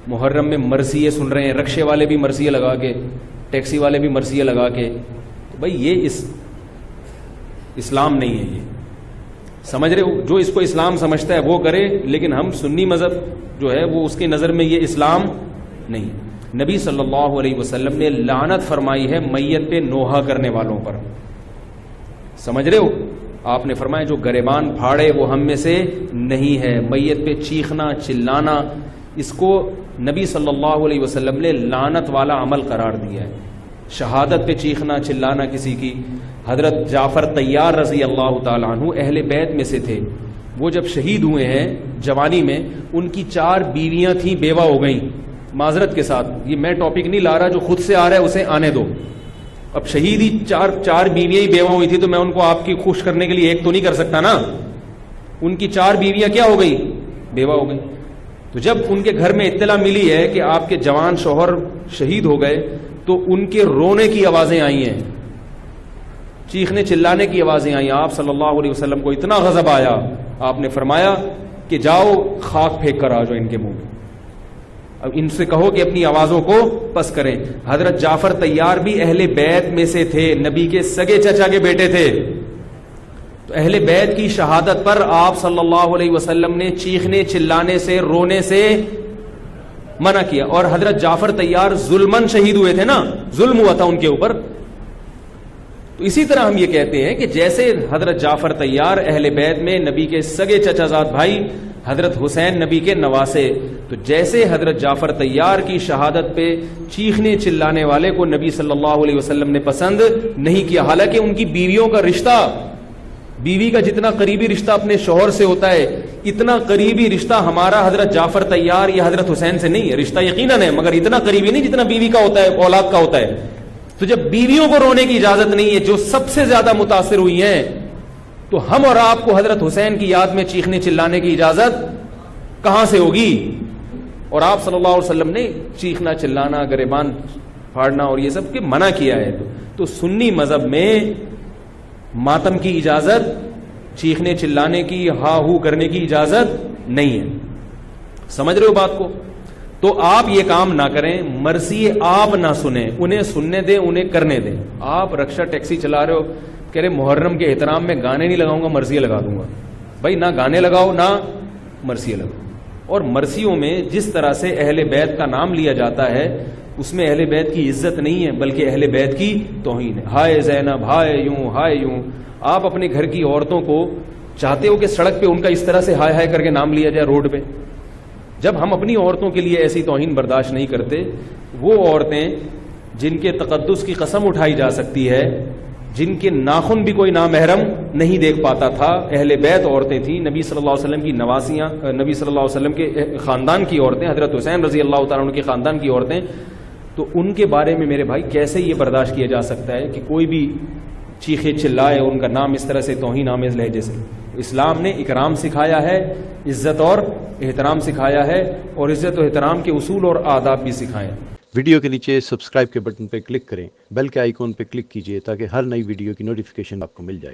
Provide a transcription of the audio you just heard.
محرم میں مرثیے سن رہے ہیں، رکشے والے بھی مرثیے لگا کے، ٹیکسی والے بھی مرثیے لگا کے، تو بھائی یہ اسلام نہیں ہے، یہ سمجھ رہے ہو؟ جو اس کو اسلام سمجھتا ہے وہ کرے، لیکن ہم سنی مذہب جو ہے وہ اس کی نظر میں یہ اسلام نہیں۔ نبی صلی اللہ علیہ وسلم نے لعنت فرمائی ہے میت پہ نوحہ کرنے والوں پر، سمجھ رہے ہو؟ آپ نے فرمایا جو گریبان پھاڑے وہ ہم میں سے نہیں ہے۔ میت پہ چیخنا چلانا، اس کو نبی صلی اللہ علیہ وسلم نے لعنت والا عمل قرار دیا ہے۔ شہادت پہ چیخنا چلانا کسی کی، حضرت جعفر طیار رضی اللہ تعالیٰ عنہ اہل بیت میں سے تھے، وہ جب شہید ہوئے ہیں جوانی میں، ان کی 4 بیویاں تھیں، بیوہ ہو گئیں۔ معذرت کے ساتھ یہ میں ٹاپک نہیں لا رہا، جو خود سے آ رہا ہے اسے آنے دو۔ اب شہید ہی چار بیویاں ہی بیوہ ہوئی تھی، تو میں ان کو آپ کی خوش کرنے کے لیے ایک تو نہیں کر سکتا نا۔ ان کی 4 بیویاں کیا ہو گئی؟ بیوہ ہو گئی۔ تو جب ان کے گھر میں اطلاع ملی ہے کہ آپ کے جوان شوہر شہید ہو گئے، تو ان کے رونے کی آوازیں آئی ہیں، چیخنے چلانے کی آوازیں آئیں۔ آپ صلی اللہ علیہ وسلم کو اتنا غضب آیا، آپ نے فرمایا کہ جاؤ خاک پھینک کر آ جاؤ ان کے منہ میں، اب ان سے کہو کہ اپنی آوازوں کو پس کریں۔ حضرت جعفر طیار بھی اہل بیت میں سے تھے، نبی کے سگے چچا کے بیٹے تھے، تو اہل بیت کی شہادت پر آپ صلی اللہ علیہ وسلم نے چیخنے چلانے سے، رونے سے منع کیا۔ اور حضرت جعفر طیار ظلمن شہید ہوئے تھے نا، ظلم ہوا تھا ان کے اوپر۔ تو اسی طرح ہم یہ کہتے ہیں کہ جیسے حضرت جعفر طیار اہل بیت میں نبی کے سگے چچا زاد بھائی، حضرت حسین نبی کے نواسے، تو جیسے حضرت جعفر طیار کی شہادت پہ چیخنے چلانے والے کو نبی صلی اللہ علیہ وسلم نے پسند نہیں کیا، حالانکہ ان کی بیویوں کا رشتہ، بیوی کا جتنا قریبی رشتہ اپنے شوہر سے ہوتا ہے، اتنا قریبی رشتہ ہمارا حضرت جعفر طیار یا حضرت حسین سے نہیں ہے۔ رشتہ یقیناً ہے، مگر اتنا قریبی نہیں جتنا بیوی کا ہوتا ہے، اولاد کا ہوتا ہے۔ تو جب بیویوں کو رونے کی اجازت نہیں ہے، جو سب سے زیادہ متاثر ہوئی ہیں، تو ہم اور آپ کو حضرت حسین کی یاد میں چیخنے چلانے کی اجازت کہاں سے ہوگی؟ اور آپ صلی اللہ علیہ وسلم نے چیخنا چلانا، گریبان پھاڑنا اور یہ سب کے منع کیا ہے۔ تو سنی مذہب میں ماتم کی اجازت، چیخنے چلانے کی، ہا ہو کرنے کی اجازت نہیں ہے، سمجھ رہے ہو بات کو؟ تو آپ یہ کام نہ کریں، مرثیے آپ نہ سنیں، انہیں سننے دیں، انہیں کرنے دیں۔ آپ رکشہ ٹیکسی چلا رہے ہو، کہہ رہے محرم کے احترام میں گانے نہیں لگاؤں گا، مرثیے لگا دوں گا۔ بھائی نہ گانے لگاؤ نہ مرثیے لگاؤ۔ اور مرثیوں میں جس طرح سے اہل بیت کا نام لیا جاتا ہے، اس میں اہل بیت کی عزت نہیں ہے، بلکہ اہل بیت کی توہین ہے۔ ہائے زینب، ہائے یوں، ہائے یوں۔ آپ اپنے گھر کی عورتوں کو چاہتے ہو کہ سڑک پہ ان کا اس طرح سے ہائے ہائے کر کے نام لیا جائے روڈ پہ؟ جب ہم اپنی عورتوں کے لیے ایسی توہین برداشت نہیں کرتے، وہ عورتیں جن کے تقدس کی قسم اٹھائی جا سکتی ہے، جن کے ناخن بھی کوئی نامحرم نہیں دیکھ پاتا تھا، اہل بیت عورتیں تھیں، نبی صلی اللہ علیہ وسلم کی نواسیاں، نبی صلی اللہ علیہ وسلم کے خاندان کی عورتیں، حضرت حسین رضی اللہ تعالیٰ عنہ کے خاندان کی عورتیں، تو ان کے بارے میں میرے بھائی کیسے یہ برداشت کیا جا سکتا ہے کہ کوئی بھی چیخے چلائے، ان کا نام اس طرح سے توہین آمیز لہجے سے؟ اسلام نے اکرام سکھایا ہے، عزت اور احترام سکھایا ہے، اور عزت و احترام کے اصول اور آداب بھی سکھائے۔ ویڈیو کے نیچے سبسکرائب کے بٹن پہ کلک کریں، بیل کے آئیکن پہ کلک کیجئے تاکہ ہر نئی ویڈیو کی نوٹیفیکیشن آپ کو مل جائے۔